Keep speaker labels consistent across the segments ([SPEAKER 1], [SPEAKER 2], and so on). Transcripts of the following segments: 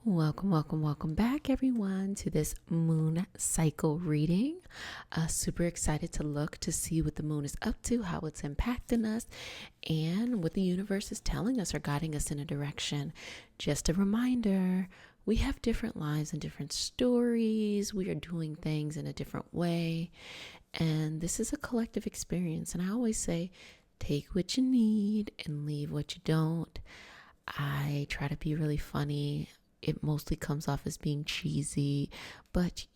[SPEAKER 1] Welcome back, everyone, to this moon cycle reading. Super excited to look to see what the moon is up to, how it's impacting us, and what the universe is telling us or guiding us in a direction. Just a reminder, we have different lives and different stories. We are doing things in a different way, and this is a collective experience. And I always say, take what you need and leave what you don't. I try to be really funny. It mostly comes off as being cheesy, but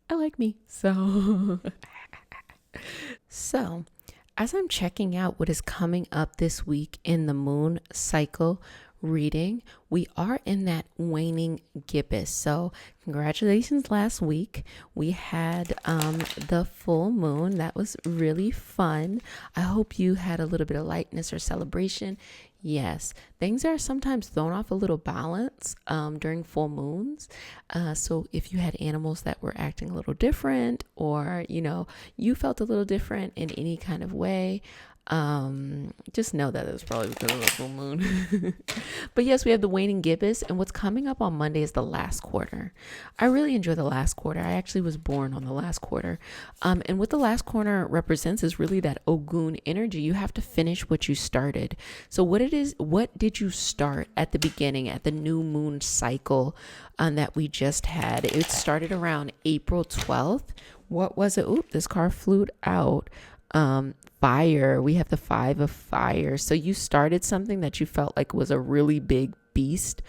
[SPEAKER 1] I like me. So as I'm checking out what is coming up this week in the moon cycle reading, we are in that waning gibbous. So congratulations, last week we had the full moon. That was really fun. I hope you had a little bit of lightness or celebration. Yes, things are sometimes thrown off a little balance during full moons. So if you had animals that were acting a little different, or you felt a little different in any kind of way, just know that it was probably because of the full moon. But yes, we have the waning gibbous, and what's coming up on Monday is the last quarter. I really enjoy the last quarter. I actually was born on the last quarter. And what the last quarter represents is really that Ogun energy. You have to finish what you started. So what did you start at the beginning, at the new moon cycle that we just had? It started around April 12th. What was it? Oop, this car flew out. Fire. We have the 5 of fire. So you started something that you felt like was a really big beast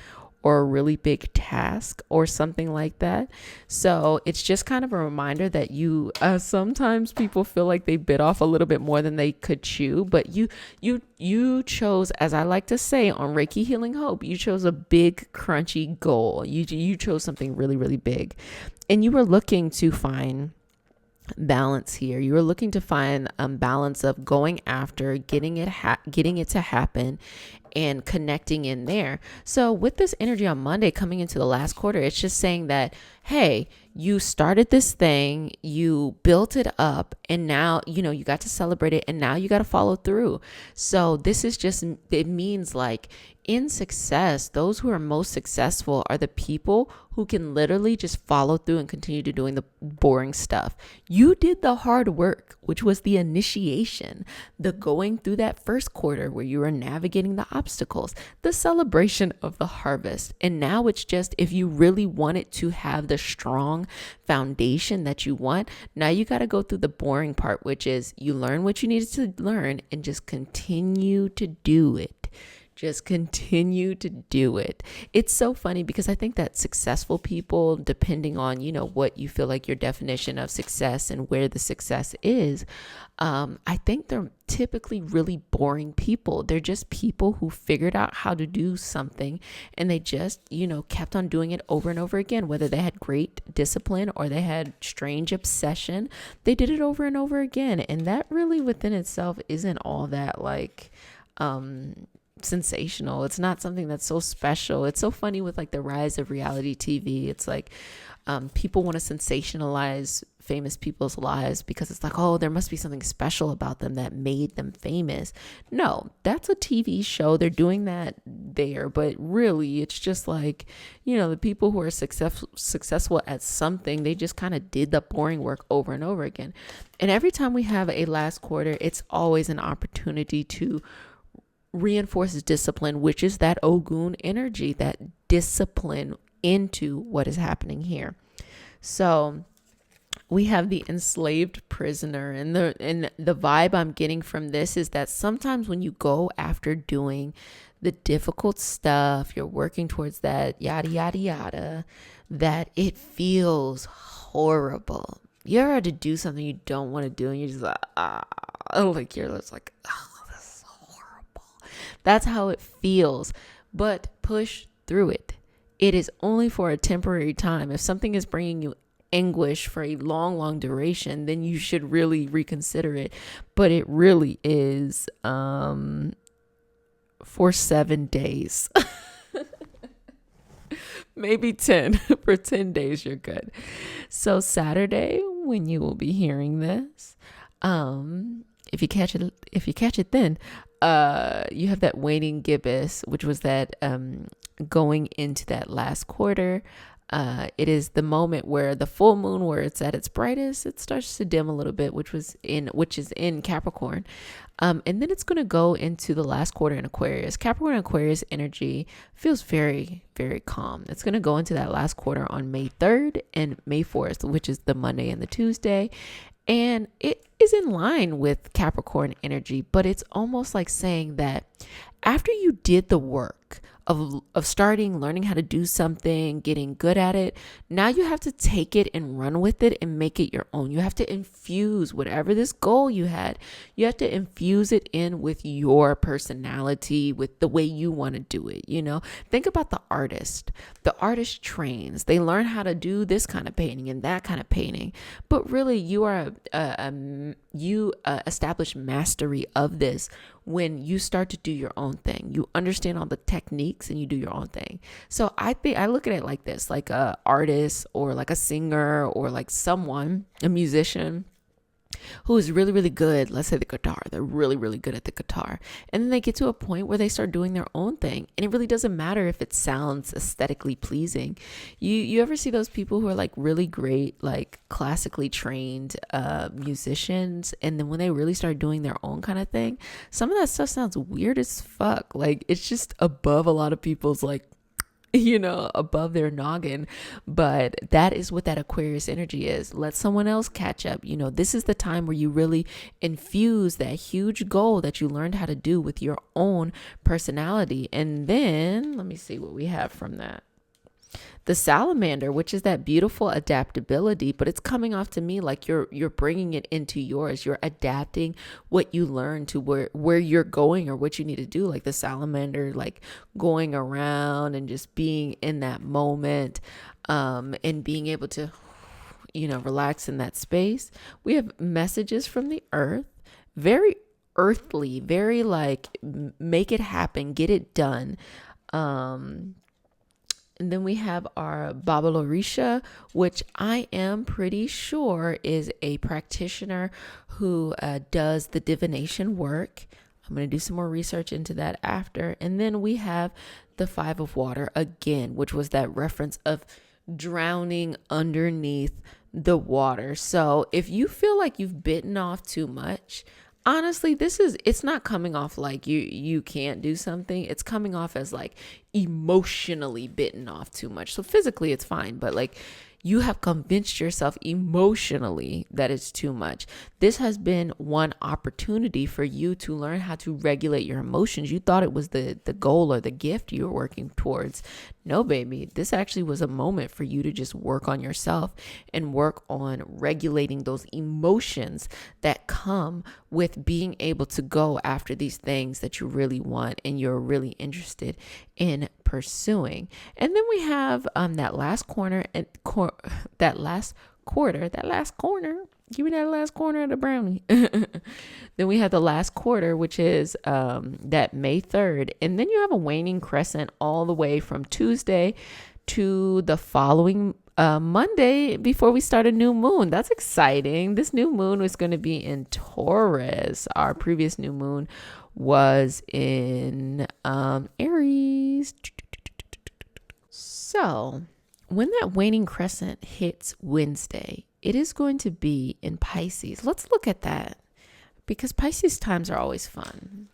[SPEAKER 1] or a really big task or something like that. So it's just kind of a reminder that you sometimes people feel like they bit off a little bit more than they could chew, but you chose, as I like to say on Reiki Healing Hope, you chose a big crunchy goal. You chose something really, really big, and you were looking to find balance here. You were looking to find balance of going after getting it to happen and connecting in there. So with this energy on Monday coming into the last quarter, it's just saying that, hey, you started this thing, you built it up, and now, you got to celebrate it, and now you got to follow through. So this is just, it means like in success, those who are most successful are the people who can literally just follow through and continue to doing the boring stuff. You did the hard work, which was the initiation, the going through that first quarter where you were navigating the obstacles, the celebration of the harvest. And now it's just, if you really wanted to have the strong foundation that you want, now you got to go through the boring part, which is you learn what you needed to learn and just continue to do it. Just continue to do it. It's so funny because I think that successful people, depending on, what you feel like your definition of success and where the success is, I think they're typically really boring people. They're just people who figured out how to do something, and they just, kept on doing it over and over again. Whether they had great discipline or they had strange obsession, they did it over and over again. And that really within itself isn't all that like, sensational. It's not something that's so special. It's so funny with like the rise of reality TV. It's like people want to sensationalize famous people's lives because it's like, oh, there must be something special about them that made them famous. No, that's a TV show. They're doing that there, but really it's just like, the people who are successful at something, they just kind of did the boring work over and over again. And every time we have a last quarter, it's always an opportunity to reinforces discipline, which is that Ogun energy, that discipline into what is happening here. So we have the enslaved prisoner, and the vibe I'm getting from this is that sometimes when you go after doing the difficult stuff, you're working towards that yada yada yada, that it feels horrible. You ever had to do something you don't want to do and you're just like you're just like, that's how it feels, but push through it. It is only for a temporary time. If something is bringing you anguish for a long, long duration, then you should really reconsider it. But it really is for 7 days. Maybe 10. For 10 days, you're good. So Saturday, when you will be hearing this, if you catch it then, you have that waning gibbous, which was that going into that last quarter. It is the moment where the full moon, where it's at its brightest, it starts to dim a little bit, which is in Capricorn. And then it's going to go into the last quarter in Aquarius. Capricorn and Aquarius energy feels very, very calm. It's going to go into that last quarter on May 3rd and May 4th, which is the Monday and the Tuesday. And it is in line with Capricorn energy, but it's almost like saying that after you did the work of starting learning how to do something, getting good at it, now you have to take it and run with it and make it your own. You have to infuse whatever this goal you had, you have to infuse it in with your personality, with the way you want to do it. Think about the artist. The artist trains, they learn how to do this kind of painting and that kind of painting, but really you are you establish mastery of this when you start to do your own thing. You understand all the techniques and you do your own thing. So I look at it like this, like a artist or like a singer or like someone, a musician who is really, really good. Let's say the guitar. They're really, really good at the guitar. And then they get to a point where they start doing their own thing. And it really doesn't matter if it sounds aesthetically pleasing. You ever see those people who are like really great, like classically trained musicians, and then when they really start doing their own kind of thing, some of that stuff sounds weird as fuck. Like it's just above a lot of people's like, above their noggin. But that is what that Aquarius energy is. Let someone else catch up. This is the time where you really infuse that huge goal that you learned how to do with your own personality. And then let me see what we have from that. The salamander, which is that beautiful adaptability, but it's coming off to me like you're bringing it into yours. You're adapting what you learn to where you're going or what you need to do. Like the salamander, like going around and just being in that moment, and being able to, relax in that space. We have messages from the earth, very earthly, very like make it happen, get it done. And then we have our Babalorisha, which I am pretty sure is a practitioner who does the divination work. I'm going to do some more research into that after. And then we have the Five of Water again, which was that reference of drowning underneath the water. So if you feel like you've bitten off too much, honestly, it's not coming off like you can't do something. It's coming off as like emotionally bitten off too much. So physically it's fine, but like you have convinced yourself emotionally that it's too much. This has been one opportunity for you to learn how to regulate your emotions. You thought it was the goal or the gift you were working towards. No, baby, this actually was a moment for you to just work on yourself and work on regulating those emotions that come with being able to go after these things that you really want and you're really interested in pursuing. And then we have that last corner and that last corner. Give me that last corner of the brownie. Then we have the last quarter, which is that May 3rd. And then you have a waning crescent all the way from Tuesday to the following Monday before we start a new moon. That's exciting. This new moon is going to be in Taurus. Our previous new moon was in Aries. So when that waning crescent hits Wednesday, it is going to be in Pisces. Let's look at that because Pisces times are always fun.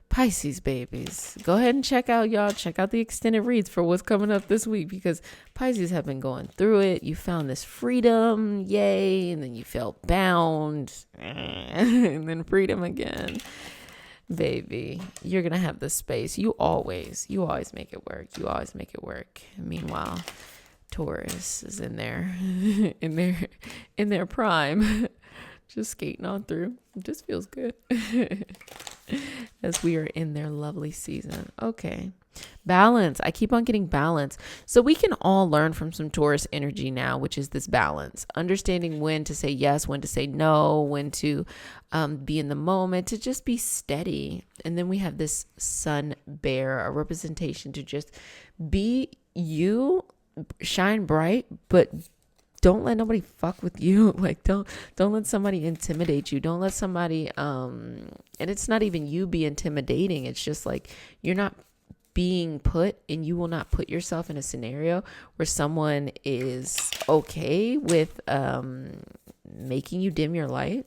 [SPEAKER 1] Pisces babies, go ahead and check out the extended reads for what's coming up this week because Pisces have been going through it. You found this freedom, yay, and then you felt bound, and then freedom again. Baby, you're gonna have the space. You always make it work. Meanwhile, Taurus is in there, in their prime, just skating on through. It just feels good as we are in their lovely season. Okay. Balance. I keep on getting balance. So we can all learn from some Taurus energy now, which is this balance, understanding when to say yes, when to say no, when to be in the moment, to just be steady. And then we have this sun bear, a representation to just be you, shine bright, but don't let nobody fuck with you. Like don't let somebody intimidate you. Don't let somebody and it's not even you be intimidating. It's just like you're not being put, and you will not put yourself in a scenario where someone is okay with making you dim your light.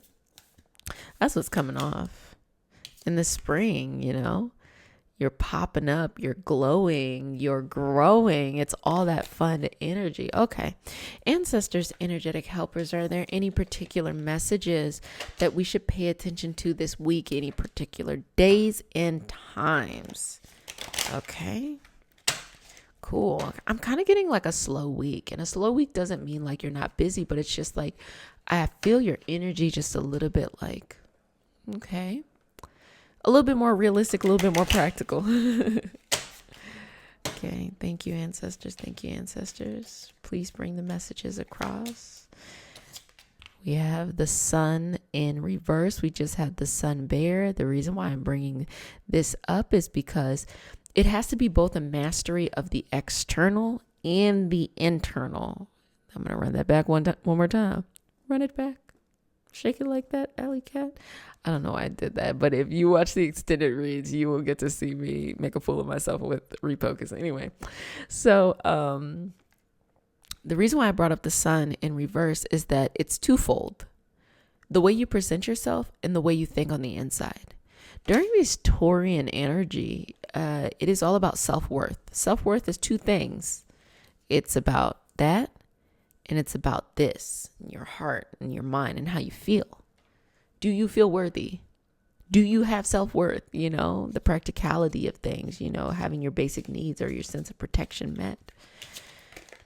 [SPEAKER 1] That's what's coming off in the spring, you know. You're popping up, you're glowing, you're growing. It's all that fun energy. Okay. Ancestors, energetic helpers, are there any particular messages that we should pay attention to this week? Any particular days and times? Okay. Cool. I'm kind of getting like a slow week. And a slow week doesn't mean like you're not busy, but it's just like I feel your energy just a little bit like, okay. A little bit more realistic, a little bit more practical. Okay. Thank you, ancestors. Thank you, ancestors. Please bring the messages across. We have the sun in reverse. We just had the sun bear. The reason why I'm bringing this up is because it has to be both a mastery of the external and the internal. I'm going to run that back one more time. Run it back. Shake it like that, alley cat. I don't know why I did that, but if you watch the extended reads, you will get to see me make a fool of myself with refocus. Anyway, so the reason why I brought up the sun in reverse is that it's twofold. The way you present yourself and the way you think on the inside. During this Taurian energy, it is all about self-worth. Self-worth is two things. It's about that, and it's about this, your heart and your mind and how you feel. Do you feel worthy? Do you have self-worth? You know, the practicality of things, you know, having your basic needs or your sense of protection met.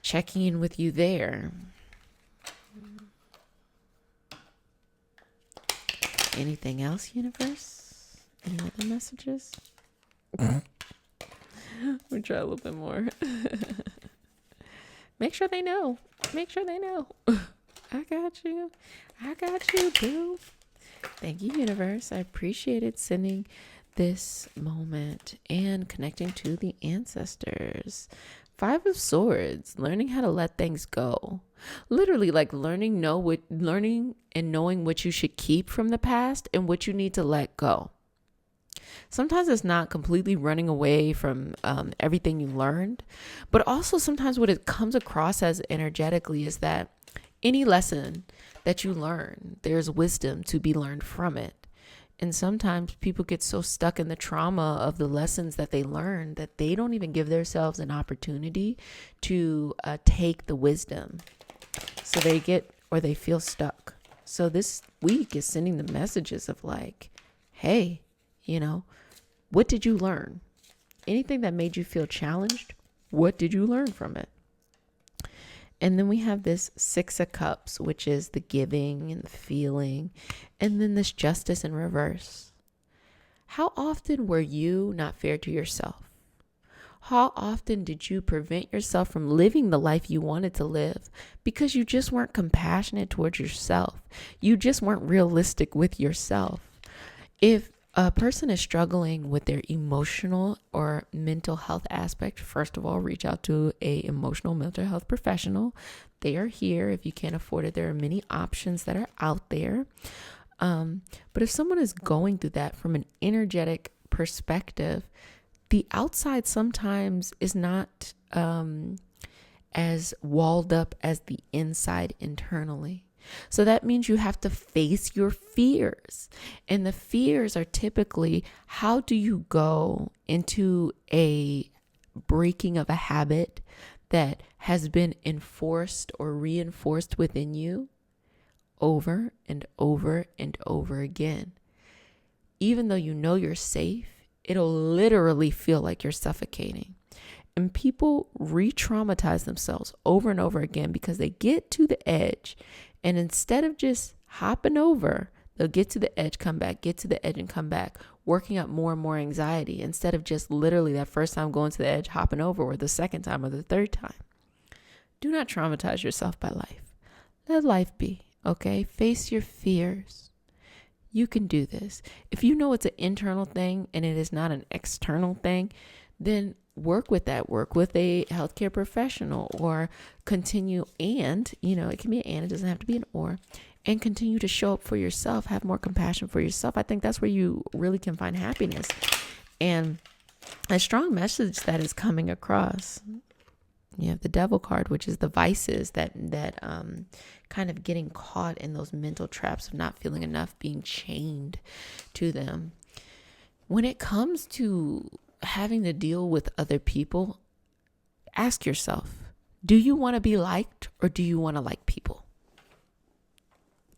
[SPEAKER 1] Checking in with you there. Anything else, universe? Any other messages? We'll try a little bit more. Make sure they know. Make sure they know. I got you. I got you, boo. Thank you, universe. I appreciate it sending this moment and connecting to the ancestors. 5 of Swords, learning how to let things go. Literally like learning and knowing what you should keep from the past and what you need to let go. Sometimes it's not completely running away from everything you learned, but also sometimes what it comes across as energetically is that any lesson that you learn, there's wisdom to be learned from it. And sometimes people get so stuck in the trauma of the lessons that they learn that they don't even give themselves an opportunity to take the wisdom. So they feel stuck. So this week is sending the messages of like, hey, you know, what did you learn? Anything that made you feel challenged, what did you learn from it? And then we have this 6 of Cups, which is the giving and the feeling. And then this Justice in reverse. How often were you not fair to yourself? How often did you prevent yourself from living the life you wanted to live because you just weren't compassionate towards yourself? You just weren't realistic with yourself. If a person is struggling with their emotional or mental health aspect, first of all, reach out to a emotional mental health professional. They are here. If you can't afford it, there are many options that are out there. But if someone is going through that from an energetic perspective, the outside sometimes is not as walled up as the inside internally. So that means you have to face your fears. And the fears are typically, how do you go into a breaking of a habit that has been enforced or reinforced within you over and over and over again? Even though you know you're safe, it'll literally feel like you're suffocating. And people re-traumatize themselves over and over again because they get to the edge. And instead of just hopping over, they'll get to the edge, come back, get to the edge and come back, working up more and more anxiety instead of just literally that first time going to the edge, hopping over, or the second time or the third time. Do not traumatize yourself by life. Let life be, okay? Face your fears. You can do this. If you know it's an internal thing and it is not an external thing, then work with that. Work with a healthcare professional or continue and, it can be an and, it doesn't have to be an or, and continue to show up for yourself. Have more compassion for yourself. I think that's where you really can find happiness. And a strong message that is coming across. You have the devil card, which is the vices that kind of getting caught in those mental traps of not feeling enough, being chained to them. When it comes to having to deal with other people, ask yourself, do you want to be liked or do you want to like people?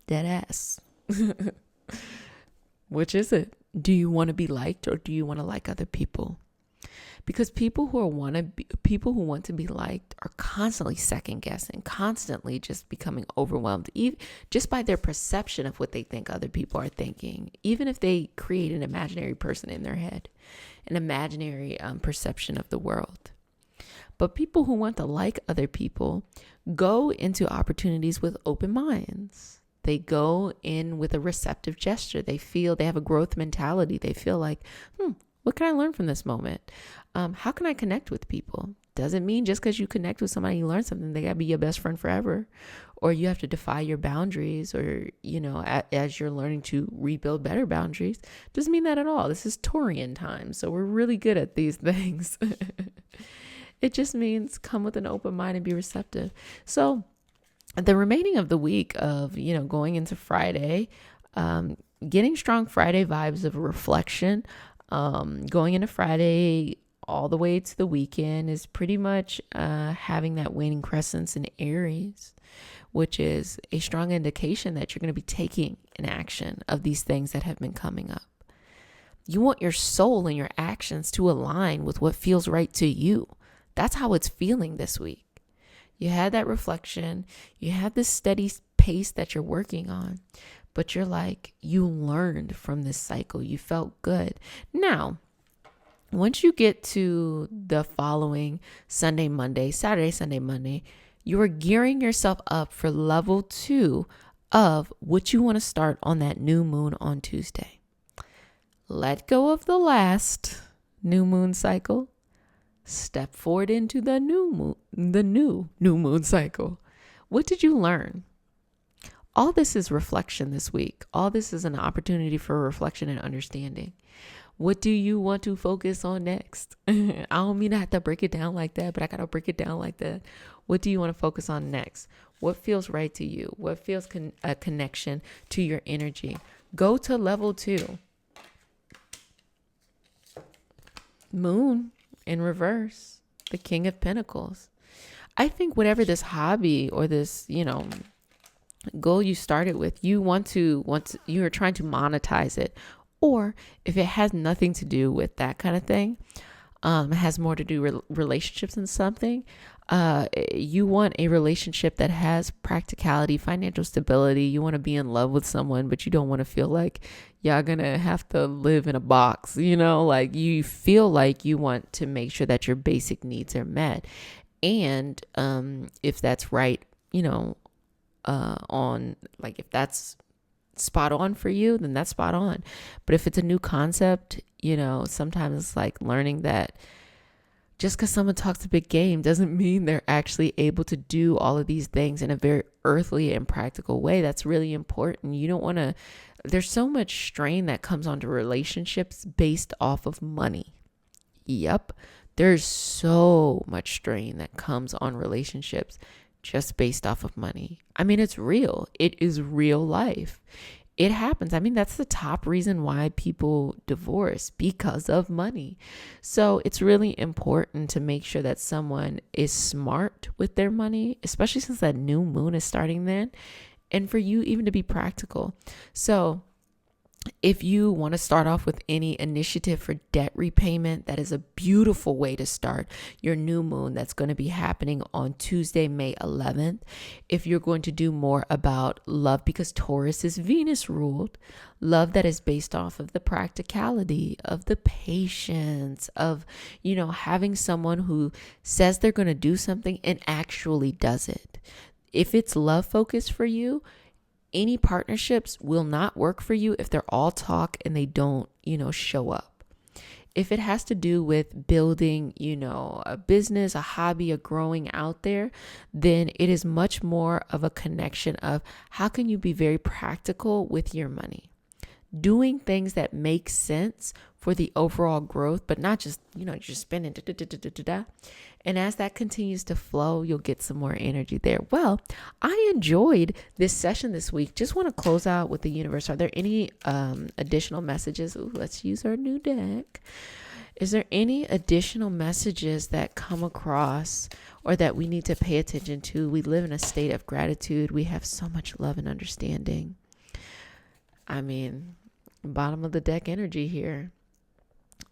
[SPEAKER 1] Dead ass. Which is it? Do you want to be liked or do you want to like other people? Because people who want to be liked are constantly second guessing, constantly just becoming overwhelmed, just by their perception of what they think other people are thinking. Even if they create an imaginary person in their head, an imaginary perception of the world. But people who want to like other people go into opportunities with open minds. They go in with a receptive gesture. They feel they have a growth mentality. They feel like, what can I learn from this moment? How can I connect with people? Doesn't mean just because you connect with somebody, you learn something, they gotta be your best friend forever. Or you have to defy your boundaries, or, as you're learning to rebuild better boundaries. Doesn't mean that at all. This is Taurian time, so we're really good at these things. It just means come with an open mind and be receptive. So the remaining of the week of, going into Friday, getting strong Friday vibes of reflection, going into Friday all the way to the weekend is pretty much having that waning crescents in Aries, which is a strong indication that you're going to be taking an action of these things that have been coming up. You want your soul and your actions to align with what feels right to you. That's how it's feeling this week. You had that reflection. You had this steady pace that you're working on. But you're like, you learned from this cycle. You felt good. Now, once you get to the following Sunday, Monday, Saturday, Sunday, Monday, you are gearing yourself up for level 2 of what you want to start on that new moon on Tuesday. Let go of the last new moon cycle. Step forward into the new moon cycle. What did you learn? All this is reflection this week. All this is an opportunity for reflection and understanding. What do you want to focus on next? I don't mean I have to break it down like that, but I got to break it down like that. What do you want to focus on next? What feels right to you? What feels a connection to your energy? Go to level 2. Moon in reverse, the King of Pentacles. I think whatever this hobby or this, goal you started with, you are trying to monetize it, or if it has nothing to do with that kind of thing, it has more to do with relationships and something. You want a relationship that has practicality, financial stability. You want to be in love with someone, but you don't want to feel like y'all gonna have to live in a box. Like you feel like you want to make sure that your basic needs are met, and if that's right, if that's spot on for you, then that's spot on. But if it's a new concept, sometimes it's like learning that just because someone talks a big game doesn't mean they're actually able to do all of these things in a very earthly and practical way. That's really important. You don't want to, there's so much strain that comes onto relationships based off of money. Yep. There's so much strain that comes on relationships just based off of money. I mean, it's real. It is real life. It happens. I mean, that's the top reason why people divorce, because of money. So it's really important to make sure that someone is smart with their money, especially since that new moon is starting then, and for you even to be practical. So if you want to start off with any initiative for debt repayment, that is a beautiful way to start your new moon that's going to be happening on Tuesday, May 11th. If you're going to do more about love, because Taurus is Venus ruled, love that is based off of the practicality, of the patience, of, having someone who says they're going to do something and actually does it. If it's love focused for you, any partnerships will not work for you if they're all talk and they don't, show up. If it has to do with building, a business, a hobby, a growing out there, then it is much more of a connection of how can you be very practical with your money, doing things that make sense for the overall growth, but not just, just spending. And as that continues to flow, you'll get some more energy there. Well, I enjoyed this session this week. Just want to close out with the universe. Are there any additional messages? Ooh, let's use our new deck. Is there any additional messages that come across or that we need to pay attention to? We live in a state of gratitude. We have so much love and understanding. I mean, bottom of the deck energy here.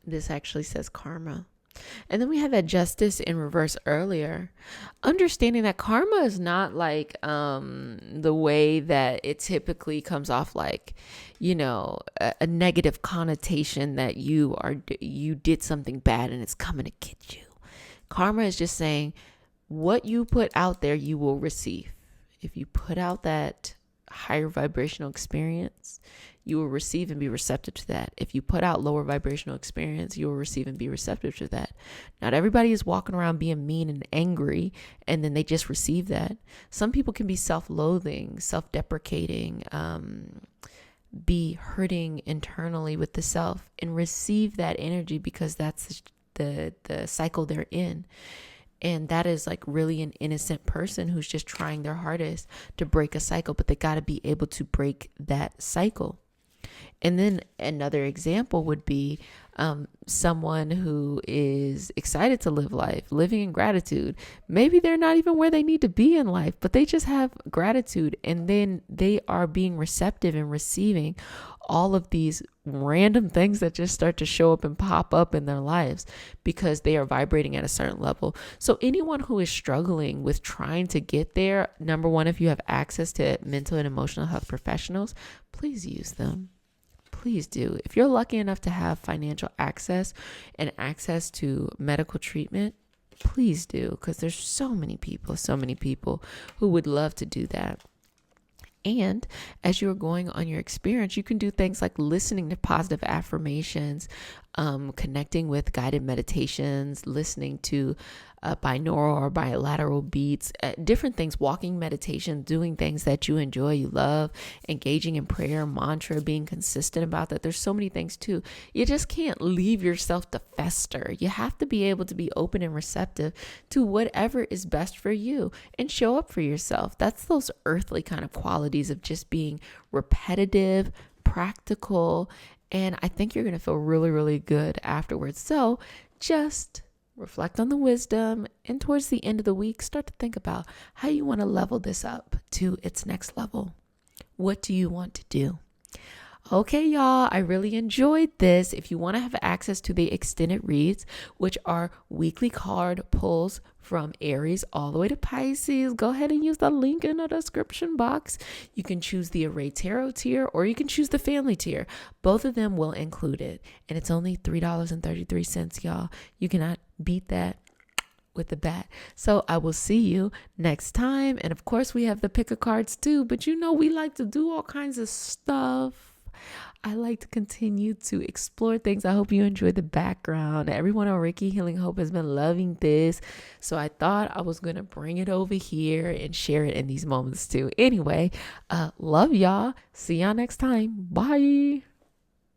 [SPEAKER 1] This actually says karma. And then we had that justice in reverse earlier. Understanding that karma is not like the way that it typically comes off, like, a negative connotation that you did something bad and it's coming to get you. Karma is just saying what you put out there, you will receive. If you put out that higher vibrational experience, you will receive and be receptive to that. If you put out lower vibrational experience, you will receive and be receptive to that. Not everybody is walking around being mean and angry and then they just receive that. Some people can be self-loathing, self-deprecating, be hurting internally with the self and receive that energy because that's the cycle they're in. And that is like really an innocent person who's just trying their hardest to break a cycle, but they got to be able to break that cycle. And then another example would be someone who is excited to live life, living in gratitude. Maybe they're not even where they need to be in life, but they just have gratitude. And then they are being receptive and receiving all of these random things that just start to show up and pop up in their lives because they are vibrating at a certain level. So anyone who is struggling with trying to get there, number one, if you have access to mental and emotional health professionals, please use them. Please do. If you're lucky enough to have financial access and access to medical treatment, please do, because there's so many people who would love to do that. And as you're going on your experience, you can do things like listening to positive affirmations, connecting with guided meditations, listening to binaural or bilateral beats, different things, walking meditation, doing things that you enjoy, you love, engaging in prayer, mantra, being consistent about that. There's so many things too. You just can't leave yourself to fester. You have to be able to be open and receptive to whatever is best for you and show up for yourself. That's those earthly kind of qualities of just being repetitive, practical, and I think you're going to feel really, really good afterwards. So just reflect on the wisdom, and towards the end of the week, start to think about how you want to level this up to its next level. What do you want to do? Okay, y'all, I really enjoyed this. If you want to have access to the extended reads, which are weekly card pulls from Aries all the way to Pisces, go ahead and use the link in the description box. You can choose the Array Tarot tier or you can choose the family tier. Both of them will include it. And it's only $3.33, y'all. You cannot beat that with the bat. So I will see you next time. And of course, we have the pick of cards too. But we like to do all kinds of stuff. I like to continue to explore things. I hope you enjoy the background. Everyone on Reiki Healing Hope has been loving this. So I thought I was going to bring it over here and share it in these moments too. Anyway, love y'all. See y'all next time. Bye.